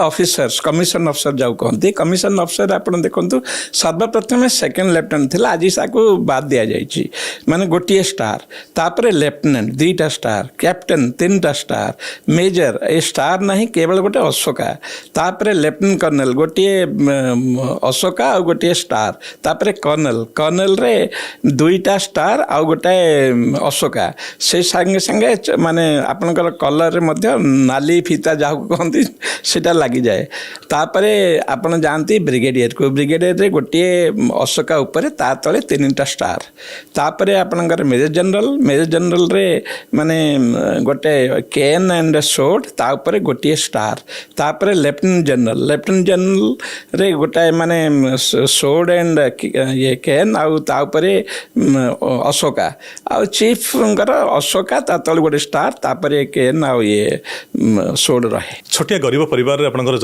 officers commission अफसर जाऊ कहते कमिशन अफसर आप देखो सर्वप्रथम सेकेंड लेफ्टिनेंट थिला आज साकू बाद दिया जाइए माने गोटे स्टार तापर लेफ्टिनेंट 2टा स्टार कैप्टेन 3टा स्टार मेजर ए स्टार नहीं केवल गोटे अशोका तापर लेफ्टिनेंट कर्नल गोटे अशोका और गोटे स्टार तापर कर्नल कर्नल रे 2टा स्टार आउ गोटे अशोका से संगे संगे माने आपनकर कलर रे मध्य नाली फीता जाहु कहती सेटा लगी जाए तापरे आपण जानती ब्रिगेडियर को ब्रिगेडियर रे गोटे अशोका ऊपर ता तले 3टा स्टार तापरे आपनकर मेजर जनरल रे माने गोटे केन एंड सोड ता ऊपर गोटे स्टार तापरे लेफ्टिनेंट जनरल रे गोटे माने सोड एंड ये केन आउ ता ऊपर अशोका आउ चीफ अशोका ता तले गोटे स्टार तापरे केन आउ ये सोड रहे छोटिया गरीब परिवार रे आपनकर